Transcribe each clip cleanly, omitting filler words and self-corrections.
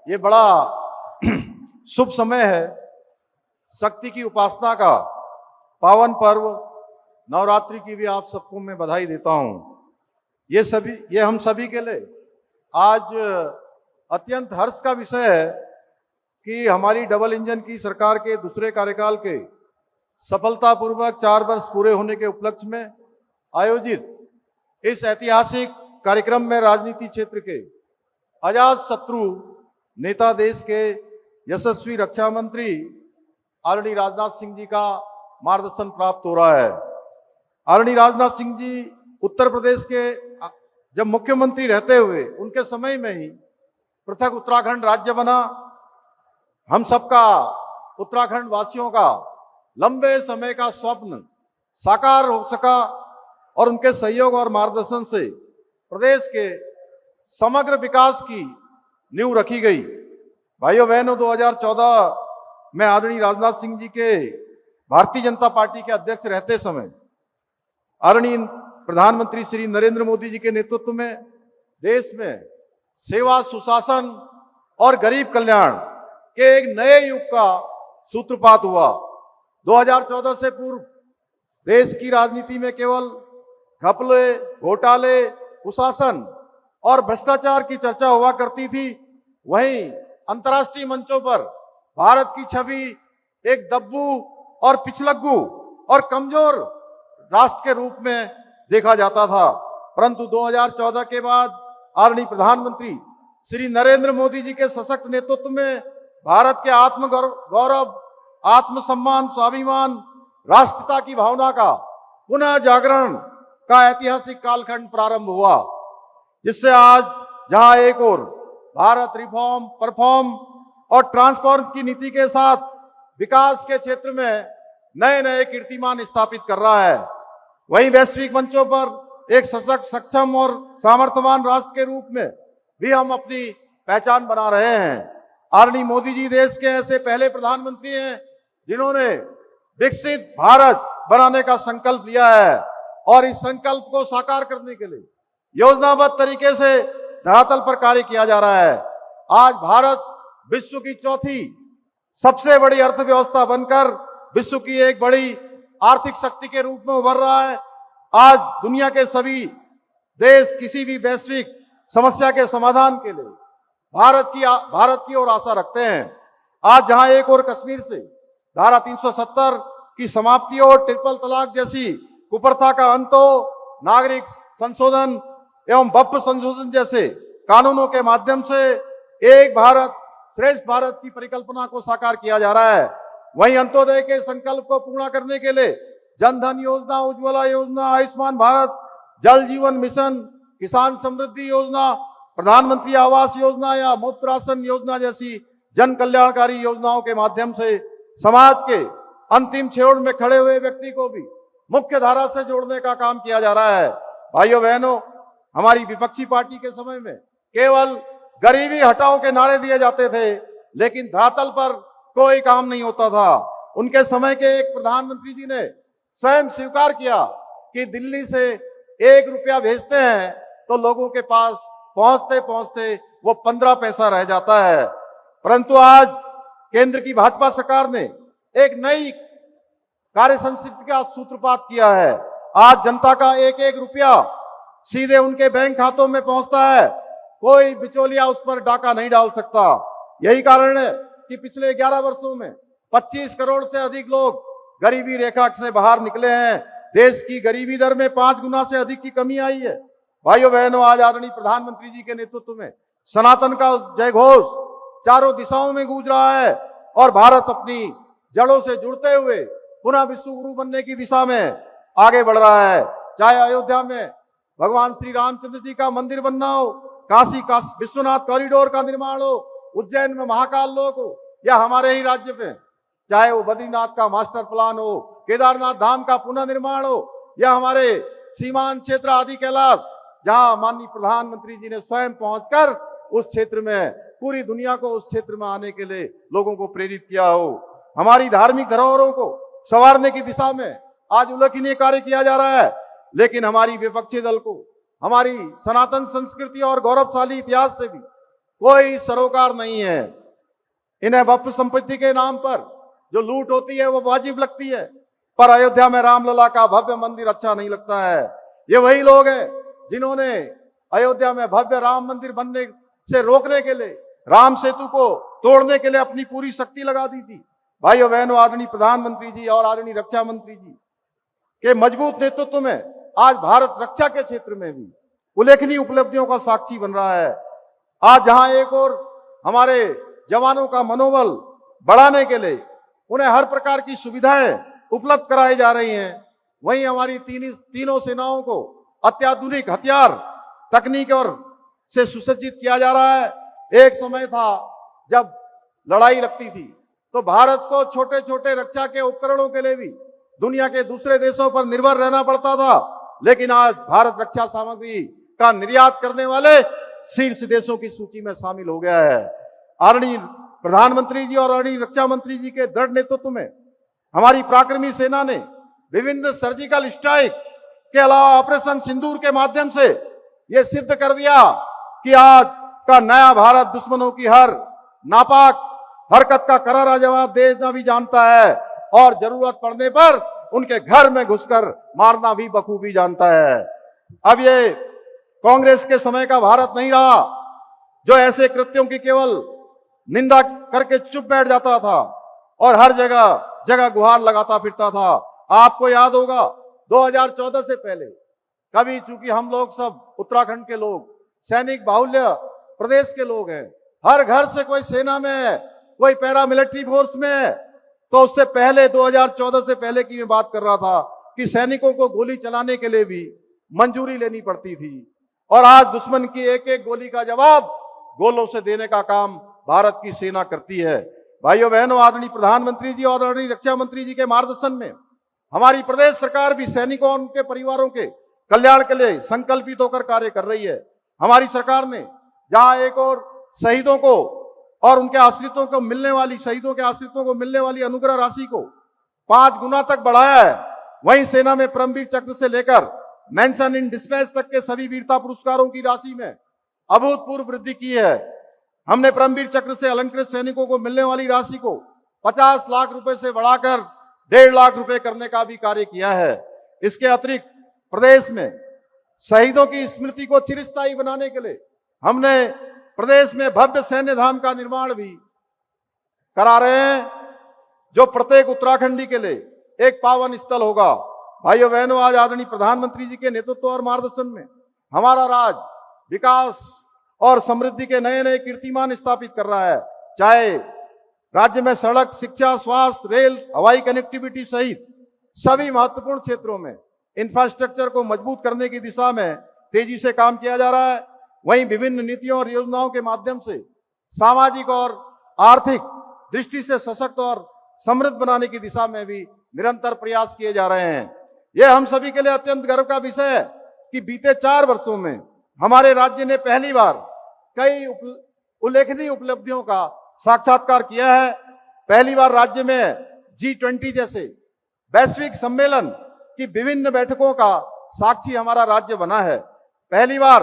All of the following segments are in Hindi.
ये बड़ा शुभ समय है। शक्ति की उपासना का पावन पर्व नवरात्रि की भी आप सबको मैं बधाई देता हूं। ये हम सभी के लिए आज अत्यंत हर्ष का विषय है कि हमारी डबल इंजन की सरकार के दूसरे कार्यकाल के सफलतापूर्वक 4 वर्ष पूरे होने के उपलक्ष्य में आयोजित इस ऐतिहासिक कार्यक्रम में राजनीति क्षेत्र के अजात शत्रु नेता, देश के यशस्वी रक्षा मंत्री आदरणीय राजनाथ सिंह जी का मार्गदर्शन प्राप्त हो रहा है। आदरणीय राजनाथ सिंह जी उत्तर प्रदेश के जब मुख्यमंत्री रहते हुए उनके समय में ही पृथक उत्तराखंड राज्य बना। हम सबका, उत्तराखंड वासियों का लंबे समय का स्वप्न साकार हो सका और उनके सहयोग और मार्गदर्शन से प्रदेश के समग्र विकास की नींव रखी गई। भाइयों बहनों, 2014 में आदरणीय राजनाथ सिंह जी के भारतीय जनता पार्टी के अध्यक्ष रहते समय आदरणीय प्रधानमंत्री श्री नरेंद्र मोदी जी के नेतृत्व में देश में सेवा, सुशासन और गरीब कल्याण के एक नए युग का सूत्रपात हुआ। 2014 से पूर्व देश की राजनीति में केवल घपले, घोटाले, कुशासन और भ्रष्टाचार की चर्चा हुआ करती थी। वहीं अंतर्राष्ट्रीय मंचों पर भारत की छवि एक दब्बू और पिछलग्गू और कमजोर राष्ट्र के रूप में देखा जाता था। परंतु 2014 के बाद आदरणीय प्रधानमंत्री श्री नरेंद्र मोदी जी के सशक्त नेतृत्व में भारत के आत्म गौरव, आत्मसम्मान, स्वाभिमान, राष्ट्रीयता की भावना का पुनः जागरण का ऐतिहासिक कालखंड प्रारंभ हुआ, जिससे आज जहां एक ओर भारत रिफॉर्म, परफॉर्म और ट्रांसफॉर्म की नीति के साथ विकास के क्षेत्र में नए नए कीर्तिमान स्थापित कर रहा है, वहीं वैश्विक मंचों पर एक सशक्त, सक्षम और सामर्थ्यवान राष्ट्र के रूप में भी हम अपनी पहचान बना रहे हैं। आदरणीय मोदी जी देश के ऐसे पहले प्रधानमंत्री हैं जिन्होंने विकसित भारत बनाने का संकल्प लिया है और इस संकल्प को साकार करने के लिए योजनाबद्ध तरीके से धरातल पर कार्य किया जा रहा है। आज भारत विश्व की चौथी सबसे बड़ी अर्थव्यवस्था बनकर विश्व की एक बड़ी आर्थिक शक्ति के रूप में उभर रहा है। आज दुनिया के सभी देश किसी भी वैश्विक समस्या के समाधान के लिए भारत की ओर आशा रखते हैं। आज जहां एक और कश्मीर से धारा 370 की समाप्ति और ट्रिपल तलाक जैसी कुप्रथा का अंत हो, नागरिक संशोधन एवं वक्फ संशोधन जैसे कानूनों के माध्यम से एक भारत श्रेष्ठ भारत की परिकल्पना को साकार किया जा रहा है। वहीं अंत्योदय के संकल्प को पूर्ण करने के लिए जनधन योजना, उज्ज्वला योजना, आयुष्मान भारत, जल जीवन मिशन, किसान समृद्धि योजना, प्रधानमंत्री आवास योजना या मुफ्त राशन योजना जैसी जन कल्याणकारी योजनाओं के माध्यम से समाज के अंतिम छोर में खड़े हुए व्यक्ति को भी मुख्य धारा से जोड़ने का काम किया जा रहा है। भाइयों बहनों, हमारी विपक्षी पार्टी के समय में केवल गरीबी हटाओ के नारे दिए जाते थे, लेकिन धरातल पर कोई काम नहीं होता था। उनके समय के एक प्रधानमंत्री जी ने स्वयं स्वीकार किया कि दिल्ली से 1 रुपया भेजते हैं तो लोगों के पास पहुंचते पहुंचते वो 15 पैसा रह जाता है। परंतु आज केंद्र की भाजपा सरकार ने एक नई कार्य संस्कृति का सूत्रपात किया है। आज जनता का 1-1 रुपया सीधे उनके बैंक खातों में पहुंचता है, कोई बिचौलिया उस पर डाका नहीं डाल सकता। यही कारण है कि पिछले 11 वर्षों में 25 करोड़ से अधिक लोग गरीबी रेखा से बाहर निकले हैं। देश की गरीबी दर में 5 गुना से अधिक की कमी आई है। भाइयों बहनों, आज आदरणीय प्रधानमंत्री जी के नेतृत्व में सनातन का जय घोष चारों दिशाओं में गूंज रहा है और भारत अपनी जड़ों से जुड़ते हुए पुनः विश्व गुरु बनने की दिशा में आगे बढ़ रहा है। चाहे अयोध्या में भगवान श्री रामचंद्र जी का मंदिर बनना हो, काशी विश्वनाथ कॉरिडोर का निर्माण हो, उज्जैन में महाकाल लोक हो, या हमारे ही राज्य में चाहे वो बद्रीनाथ का मास्टर प्लान हो, केदारनाथ धाम का पुनः निर्माण हो, या हमारे सीमांत क्षेत्र आदि कैलाश, जहां माननीय प्रधानमंत्री जी ने स्वयं पहुंचकर उस क्षेत्र में पूरी दुनिया को उस क्षेत्र में आने के लिए लोगों को प्रेरित किया हो। हमारी धार्मिक धरोहरों को संवारने की दिशा में आज उल्लेखनीय कार्य किया जा रहा है। लेकिन हमारी विपक्षी दल को हमारी सनातन संस्कृति और गौरवशाली इतिहास से भी कोई सरोकार नहीं है। इन्हें वक्फ संपत्ति के नाम पर जो लूट होती है वो वाजिब लगती है, पर अयोध्या में रामलला का भव्य मंदिर अच्छा नहीं लगता है। ये वही लोग हैं जिन्होंने अयोध्या में भव्य राम मंदिर बनने से रोकने के लिए, राम सेतु को तोड़ने के लिए अपनी पूरी शक्ति लगा दी थी। भाइयों बहनों, आदरणीय प्रधानमंत्री जी और आदरणीय रक्षा मंत्री जी के मजबूत नेतृत्व में आज भारत रक्षा के क्षेत्र में भी उल्लेखनीय उपलब्धियों का साक्षी बन रहा है। आज जहां एक और हमारे जवानों का मनोबल बढ़ाने के लिए उन्हें हर प्रकार की सुविधाएं उपलब्ध कराई जा रही हैं, वहीं हमारी तीनों सेनाओं को अत्याधुनिक हथियार तकनीक और से सुसज्जित किया जा रहा है। एक समय था जब लड़ाई लगती थी तो भारत को छोटे छोटे रक्षा के उपकरणों के लिए भी दुनिया के दूसरे देशों पर निर्भर रहना पड़ता था, लेकिन आज भारत रक्षा सामग्री का निर्यात करने वाले शीर्ष देशों की सूची में शामिल हो गया है। आदरणीय प्रधानमंत्री जी और आदरणीय रक्षा मंत्री जी के दृढ़ नेतृत्व में हमारी पराक्रमी सेना ने विभिन्न सर्जिकल स्ट्राइक के अलावा ऑपरेशन सिंदूर के माध्यम से यह सिद्ध कर दिया कि आज का नया भारत दुश्मनों की हर नापाक हरकत का करारा जवाब देना भी जानता है और जरूरत पड़ने पर उनके घर में घुसकर मारना भी बखूबी जानता है। अब ये कांग्रेस के समय का भारत नहीं रहा जो ऐसे कृत्यों की केवल निंदा करके चुप बैठ जाता था और हर जगह जगह गुहार लगाता फिरता था। आपको याद होगा 2014 से पहले कभी, चूंकि हम लोग सब उत्तराखंड के लोग सैनिक बाहुल्य प्रदेश के लोग हैं, हर घर से कोई सेना में है, कोई पैरामिलिट्री फोर्स में है, तो उससे पहले 2014 से पहले की मैं बात कर रहा था कि सैनिकों को गोली चलाने के लिए भी मंजूरी लेनी पड़ती थी और आज दुश्मन की एक एक गोली का जवाब गोलों से देने का काम भारत की सेना करती है। भाइयों बहनों, आदरणीय प्रधानमंत्री जी और आदरणीय रक्षा मंत्री जी के मार्गदर्शन में हमारी प्रदेश सरकार भी सैनिकों और उनके परिवारों के कल्याण के लिए संकल्पित होकर कार्य कर रही है। हमारी सरकार ने जहां एक और शहीदों को और उनके आश्रितों को मिलने वाली शहीदों के आश्रितों को मिलने वाली अनुग्रह राशि को 5 गुना तक बढ़ाया है, वहीं सेना में परमवीर चक्र से लेकर मेंशन इन डिस्पैच तक के सभी वीरता पुरस्कारों की राशि में अभूतपूर्व वृद्धि की है। हमने परमवीर चक्र से अलंकृत सैनिकों को मिलने वाली राशि को 50 लाख रुपए से बढ़ाकर 1.5 लाख रुपए करने का भी कार्य किया है। इसके अतिरिक्त प्रदेश में शहीदों की स्मृति को चिरस्थायी बनाने के लिए हमने प्रदेश में भव्य सैन्य धाम का निर्माण भी करा रहे हैं, जो प्रत्येक उत्तराखंडी के लिए एक पावन स्थल होगा। भाइयों बहनों, आज आदरणीय प्रधानमंत्री जी के नेतृत्व और मार्गदर्शन में हमारा राज्य विकास और समृद्धि के नए नए कीर्तिमान स्थापित कर रहा है। चाहे राज्य में सड़क, शिक्षा, स्वास्थ्य, रेल, हवाई कनेक्टिविटी सहित सभी महत्वपूर्ण क्षेत्रों में इंफ्रास्ट्रक्चर को मजबूत करने की दिशा में तेजी से काम किया जा रहा है, वहीं विभिन्न नीतियों और योजनाओं के माध्यम से सामाजिक और आर्थिक दृष्टि से सशक्त और समृद्ध बनाने की दिशा में भी निरंतर प्रयास किए जा रहे हैं। यह हम सभी के लिए अत्यंत गर्व का विषय है कि बीते 4 वर्षों में हमारे राज्य ने पहली बार कई उल्लेखनीय उपलब्धियों का साक्षात्कार किया है। पहली बार राज्य में G20 जैसे वैश्विक सम्मेलन की विभिन्न बैठकों का साक्षी हमारा राज्य बना है। पहली बार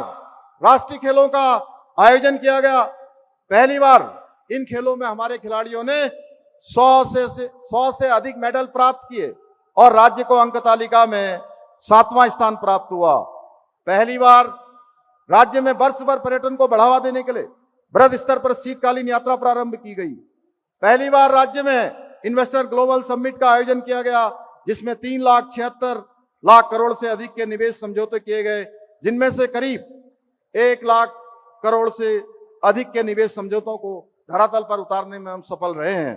राष्ट्रीय खेलों का आयोजन किया गया। पहली बार इन खेलों में हमारे खिलाड़ियों ने 100 से अधिक मेडल प्राप्त किए और राज्य को अंक तालिका में 7वां स्थान प्राप्त हुआ। पहली बार राज्य में वर्ष भर पर्यटन को बढ़ावा देने के लिए बृहद स्तर पर शीतकालीन यात्रा प्रारंभ की गई। पहली बार राज्य में इन्वेस्टर ग्लोबल समिट का आयोजन किया गया, जिसमें 3,76,00,000 करोड़ से अधिक के निवेश समझौते किए गए, जिनमें से करीब 1 लाख करोड़ से अधिक के निवेश समझौतों को धरातल पर उतारने में हम सफल रहे हैं।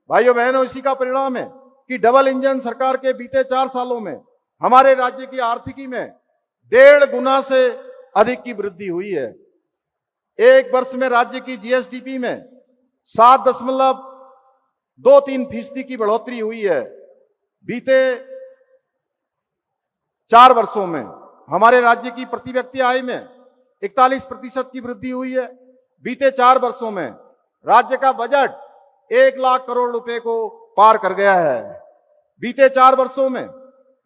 भाइयों बहनों, इसी का परिणाम है कि डबल इंजन सरकार के बीते 4 सालों में हमारे राज्य की आर्थिकी में 1.5 गुना से अधिक की वृद्धि हुई है। एक वर्ष में राज्य की जीएसडीपी में 7.23% की बढ़ोतरी हुई है। बीते 4 वर्षों में हमारे राज्य की प्रति व्यक्ति आय में 41% की वृद्धि हुई है। बीते 4 वर्षों में राज्य का बजट 1 लाख करोड़ रुपए को पार कर गया है। बीते 4 वर्षों में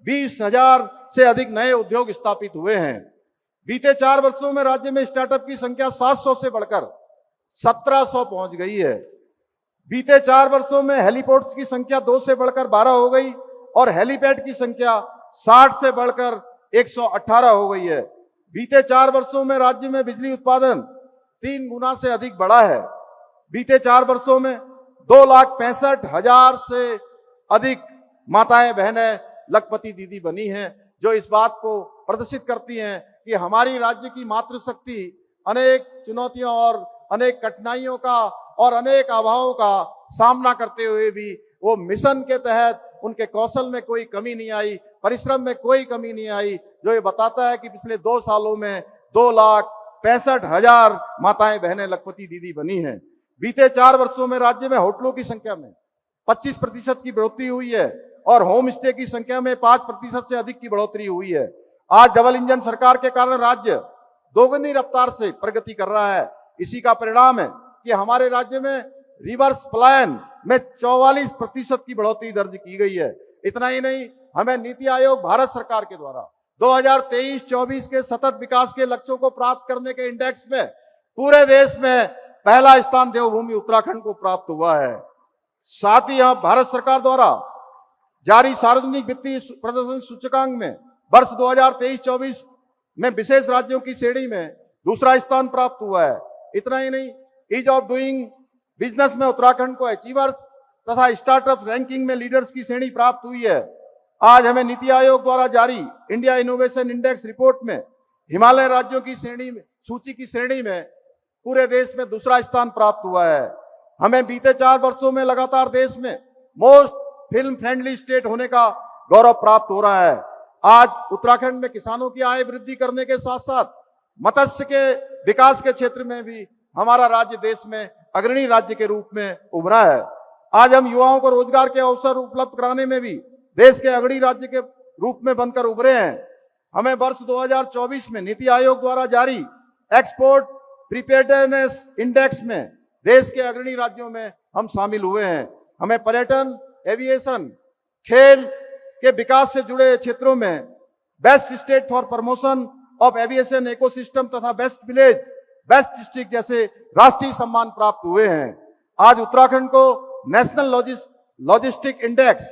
20,000 से अधिक नए उद्योग स्थापित हुए हैं। बीते 4 वर्षों में राज्य में स्टार्टअप की संख्या 700 से बढ़कर 1700 पहुंच गई है। बीते 4 वर्षों में हेलीपोर्ट्स की संख्या 2 से बढ़कर 12 हो गई और हेलीपैड की संख्या 60 से बढ़कर 118 हो गई है। बीते 4 वर्षों में राज्य में बिजली उत्पादन 3 गुना से अधिक बढ़ा है। बीते 4 वर्षों में 2,65,000 से अधिक माताएं बहनें लखपति दीदी बनी हैं, जो इस बात को प्रदर्शित करती हैं कि हमारी राज्य की मातृशक्ति अनेक चुनौतियों और अनेक कठिनाइयों का और अनेक अभावों का सामना करते हुए भी वो मिशन के तहत उनके कौशल में कोई कमी नहीं आई, परिश्रम में कोई कमी नहीं आई, जो ये बताता है कि पिछले 2 सालों में 2,65,000 माताएं बहनें लखपति दीदी बनी हैं। बीते 4 वर्षों में राज्य में होटलों की संख्या में 25% की बढ़ोतरी हुई है और होम स्टे की संख्या में 5% से अधिक की बढ़ोतरी हुई है। आज डबल इंजन सरकार के कारण राज्य दोगुनी रफ्तार से प्रगति कर रहा है। इसी का परिणाम है कि हमारे राज्य में रिवर्स पलायन में 44% की बढ़ोतरी दर्ज की गई है। इतना ही नहीं, हमें नीति आयोग भारत सरकार के द्वारा 2023-24 के सतत विकास के लक्ष्यों को प्राप्त करने के इंडेक्स में पूरे देश में पहला स्थान देवभूमि उत्तराखंड को प्राप्त हुआ है। साथ ही यहां भारत सरकार द्वारा जारी सार्वजनिक वित्तीय प्रदर्शन सूचकांक में वर्ष 2023-24 में विशेष राज्यों की श्रेणी में दूसरा स्थान प्राप्त हुआ है। इतना ही नहीं, ईज ऑफ डूइंग बिजनेस में उत्तराखंड को अचीवर्स तथा स्टार्टअप रैंकिंग में लीडर्स की श्रेणी प्राप्त हुई है। आज हमें नीति आयोग द्वारा जारी इंडिया इनोवेशन इंडेक्स रिपोर्ट में हिमालय राज्यों की सूची की श्रेणी में पूरे देश में दूसरा स्थान प्राप्त हुआ है। हमें बीते 4 वर्षों में लगातार देश में मोस्ट फिल्म फ्रेंडली स्टेट होने का गौरव प्राप्त हो रहा है। आज उत्तराखंड में किसानों की आय वृद्धि करने के साथ साथ मत्स्य के विकास के क्षेत्र में भी हमारा राज्य देश में अग्रणी राज्य के रूप में उभरा है। आज हम युवाओं को रोजगार के अवसर उपलब्ध कराने में भी देश के अग्रणी राज्य के रूप में बनकर उभरे हैं। हमें वर्ष 2024 में नीति आयोग द्वारा जारी एक्सपोर्ट प्रिपेयर्डनेस इंडेक्स में देश के अग्रणी राज्यों में हम शामिल हुए हैं। हमें पर्यटन, एविएशन, खेल के विकास से जुड़े क्षेत्रों में best state for promotion of aviation ecosystem तथा बेस्ट विलेज, बेस्ट डिस्ट्रिक्ट जैसे राष्ट्रीय सम्मान प्राप्त हुए हैं। आज उत्तराखंड को national logistic index,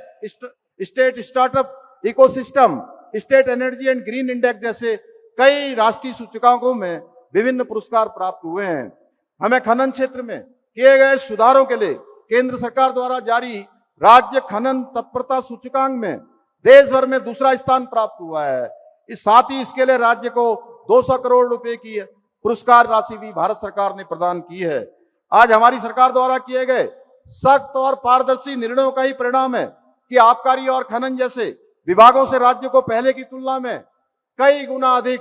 state startup ecosystem, state energy and green index जैसे कई राष्ट्रीय सूचकांकों में विभिन्न पुरस्कार प्राप्त हुए हैं। हमें खनन क्षेत्र में किए गए सुधारों के लिए केंद्र सरकार द्वारा जारी राज्य खनन तत्परता सूचकांक में देश भर में दूसरा स्थान प्राप्त हुआ है। इस साथ ही इसके लिए राज्य को 200 करोड़ रुपए की पुरस्कार राशि भी भारत सरकार ने प्रदान की है। आज हमारी सरकार द्वारा किए गए सख्त और पारदर्शी निर्णयों का ही परिणाम है कि आबकारी और खनन जैसे विभागों से राज्य को पहले की तुलना में कई गुना अधिक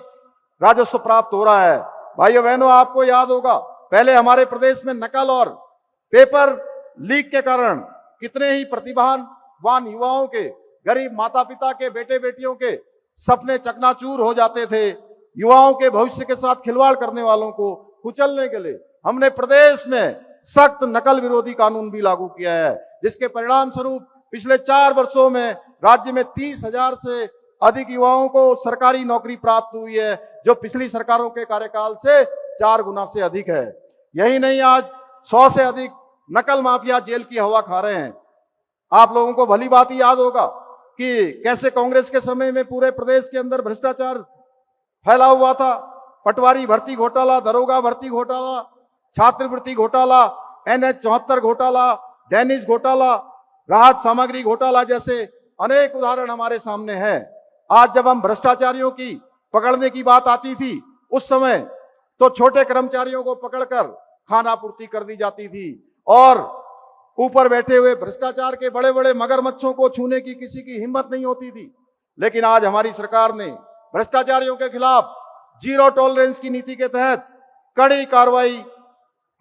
राजस्व प्राप्त हो रहा है। भाइयों बहनों, आपको याद होगा पहले हमारे प्रदेश में नकल और पेपर लीक के कारण कितने ही प्रतिभावान युवाओं के, गरीब माता पिता के बेटे बेटियों के सपने चकनाचूर हो जाते थे। युवाओं के भविष्य के साथ खिलवाड़ करने वालों को कुचलने के लिए हमने प्रदेश में सख्त नकल विरोधी कानून भी लागू किया है, जिसके परिणाम स्वरूप पिछले 4 वर्षों में राज्य में 30,000 से अधिक युवाओं को सरकारी नौकरी प्राप्त हुई है, जो पिछली सरकारों के कार्यकाल से 4 गुना से अधिक है। यही नहीं, आज 100 से अधिक नकल माफिया जेल की हवा खा रहे हैं। आप लोगों को भली बात याद होगा कि कैसे कांग्रेस के समय में पूरे प्रदेश के अंदर भ्रष्टाचार फैला हुआ था। पटवारी भर्ती घोटाला, दरोगा भर्ती घोटाला, छात्रवृत्ति घोटाला, NH 74 घोटाला, डेनिस घोटाला, राहत सामग्री घोटाला जैसे अनेक उदाहरण हमारे सामने हैं। आज जब हम भ्रष्टाचारियों की पकड़ने की बात आती थी, उस समय तो छोटे कर्मचारियों को पकड़कर खाना पूर्ति कर दी जाती थी और ऊपर बैठे हुए भ्रष्टाचार के बड़े बड़े मगरमच्छों को छूने की किसी की हिम्मत नहीं होती थी। लेकिन आज हमारी सरकार ने भ्रष्टाचारियों के खिलाफ जीरो टॉलरेंस की नीति के तहत कड़ी कार्रवाई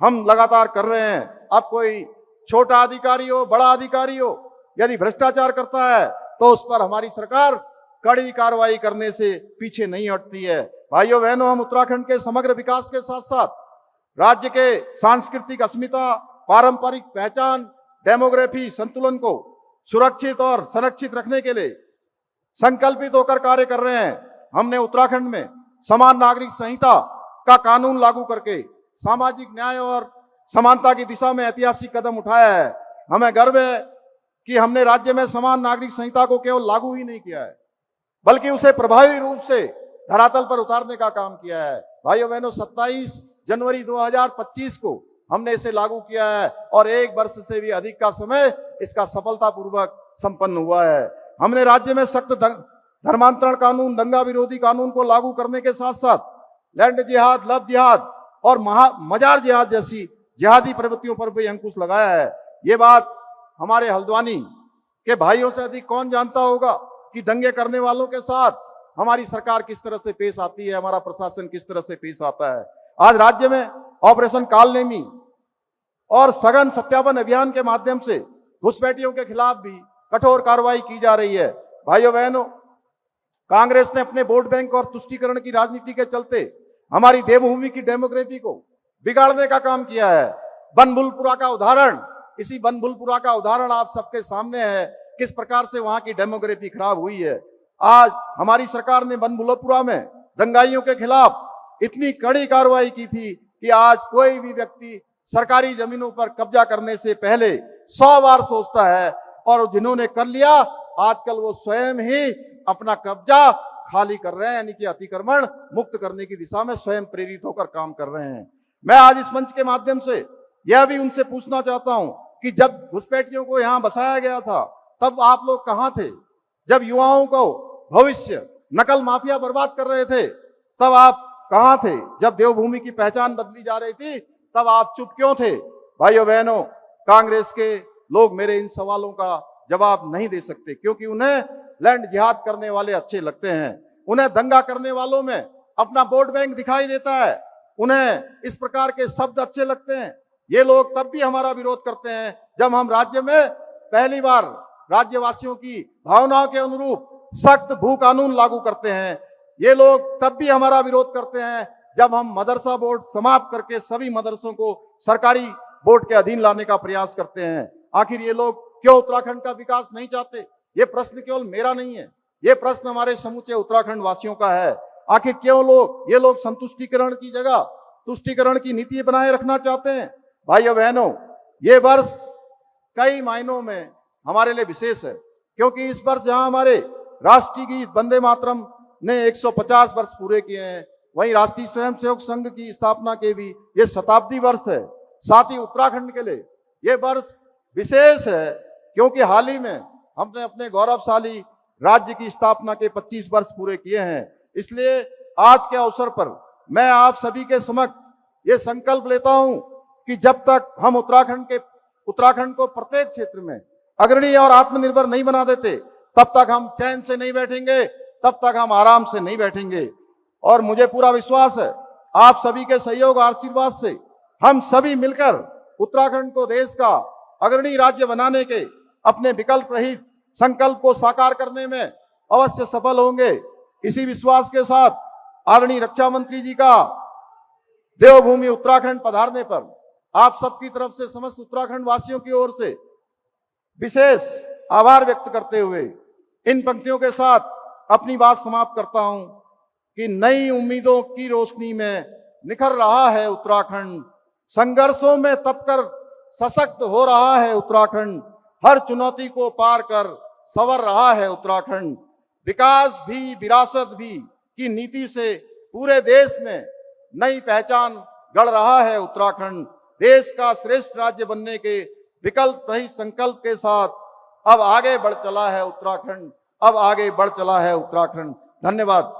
हम लगातार कर रहे हैं। अब कोई छोटा अधिकारी हो, बड़ा अधिकारी हो, यदि भ्रष्टाचार करता है तो उस पर हमारी सरकार कड़ी कार्रवाई करने से पीछे नहीं हटती है। भाइयों बहनों, हम उत्तराखंड के समग्र विकास के साथ साथ राज्य के सांस्कृतिक अस्मिता, पारंपरिक पहचान, डेमोग्राफी संतुलन को सुरक्षित और संरक्षित रखने के लिए संकल्पित होकर कार्य कर रहे हैं। हमने उत्तराखंड में समान नागरिक संहिता का कानून लागू करके सामाजिक न्याय और समानता की दिशा में ऐतिहासिक कदम उठाया है। हमें गर्व है कि हमने राज्य में समान नागरिक संहिता को केवल लागू ही नहीं किया है, बल्कि उसे प्रभावी रूप से धरातल पर उतारने का काम किया है। भाइयों बहनों, 27 जनवरी 2025 को हमने इसे लागू किया है और 1 वर्ष से भी अधिक का समय इसका सफलतापूर्वक संपन्न हुआ है। हमने राज्य में सख्त धर्मांतरण कानून, दंगा विरोधी कानून को लागू करने के साथ साथ लैंड जिहाद, लव जिहाद और मजार जिहाद जैसी जिहादी प्रवृत्तियों पर भी अंकुश लगाया है। ये बात हमारे हल्द्वानी के भाइयों से अधिक कौन जानता होगा कि दंगे करने वालों के साथ हमारी सरकार किस तरह से पेश आती है, हमारा प्रशासन किस तरह से पेश आता है। आज राज्य में ऑपरेशन कालनेमी और सघन सत्यापन अभियान के माध्यम से घुसपैठियों के खिलाफ भी कठोर कार्रवाई की जा रही है। भाइयों बहनों, कांग्रेस ने अपने वोट बैंक और तुष्टीकरण की राजनीति के चलते हमारी देवभूमि की डेमोक्रेसी को बिगाड़ने का काम किया है। बनभूलपुरा का उदाहरण, इसी बनभूलपुरा का उदाहरण आप सबके सामने है, किस प्रकार से वहां की डेमोक्रेसी खराब हुई है। आज हमारी सरकार ने बनभूलपुरा में दंगाइयों के खिलाफ इतनी कड़ी कार्रवाई की थी कि आज कोई भी व्यक्ति सरकारी जमीनों पर कब्जा करने से पहले 100 बार सोचता है, और जिन्होंने कर लिया आजकल वो स्वयं ही अपना कब्जा खाली कर रहे हैं, यानी कि अतिक्रमण मुक्त करने की दिशा में स्वयं प्रेरित होकर काम कर रहे हैं। मैं आज इस मंच के माध्यम से यह भी उनसे पूछना चाहता हूं कि जब घुसपैठियों को यहां बसाया गया था तब आप लोग कहां थे? जब युवाओं को भविष्य नकल माफिया बर्बाद कर रहे थे तब आप कहां थे? जब देवभूमि की पहचान बदली जा रही थी तब आप चुप क्यों थे? भाइयों बहनों, कांग्रेस के लोग मेरे इन सवालों का जवाब नहीं दे सकते, क्योंकि उन्हें लैंड जिहाद करने वाले अच्छे लगते हैं, उन्हें दंगा करने वालों में अपना वोट बैंक दिखाई देता है, उन्हें इस प्रकार के शब्द अच्छे लगते हैं। ये लोग तब भी हमारा विरोध करते हैं जब हम राज्य में पहली बार राज्यवासियों की भावनाओं के अनुरूप सख्त भू कानून लागू करते हैं। ये लोग तब भी हमारा विरोध करते हैं जब हम मदरसा बोर्ड समाप्त करके सभी मदरसों को सरकारी बोर्ड के अधीन लाने का प्रयास करते हैं। आखिर ये लोग क्यों उत्तराखंड का विकास नहीं चाहते? ये प्रश्न केवल मेरा नहीं है, ये प्रश्न हमारे समूचे उत्तराखंड वासियों का है। आखिर क्यों ये लोग संतुष्टिकरण की जगह तुष्टिकरण की नीति बनाए रखना चाहते हैं? भाइयों बहनों, ये वर्ष कई मायनों में हमारे लिए विशेष है, क्योंकि इस वर्ष जहां हमारे राष्ट्रीय गीत वंदे मातरम ने 150 वर्ष पूरे किए हैं, वहीं राष्ट्रीय स्वयंसेवक संघ की स्थापना के भी ये शताब्दी वर्ष है। साथ ही उत्तराखंड के लिए ये वर्ष विशेष है, क्योंकि हाल ही में हमने अपने गौरवशाली राज्य की स्थापना के 25 वर्ष पूरे किए हैं। इसलिए आज के अवसर पर मैं आप सभी के समक्ष ये संकल्प लेता हूं कि जब तक हम उत्तराखंड को प्रत्येक क्षेत्र में अग्रणी और आत्मनिर्भर नहीं बना देते, तब तक हम चैन से नहीं बैठेंगे, तब तक हम आराम से नहीं बैठेंगे। और मुझे पूरा विश्वास है आप सभी के सहयोग और आशीर्वाद से हम सभी मिलकर उत्तराखंड को देश का अग्रणी राज्य बनाने के अपने विकल्प रहित संकल्प को साकार करने में अवश्य सफल होंगे। इसी विश्वास के साथ आदरणीय रक्षा मंत्री जी का देवभूमि उत्तराखंड पधारने पर आप सबकी तरफ से समस्त उत्तराखंड वासियों की ओर से विशेष आभार व्यक्त करते हुए इन पंक्तियों के साथ अपनी बात समाप्त करता हूं कि नई उम्मीदों की रोशनी में निखर रहा है उत्तराखंड, संघर्षों में तपकर सशक्त हो रहा है उत्तराखंड, हर चुनौती को पार कर संवर रहा है उत्तराखंड, विकास भी विरासत भी की नीति से पूरे देश में नई पहचान गढ़ रहा है उत्तराखंड। देश का श्रेष्ठ राज्य बनने के विकल्प रहित संकल्प के साथ अब आगे बढ़ चला है उत्तराखंड, अब आगे बढ़ चला है उत्तराखंड। धन्यवाद।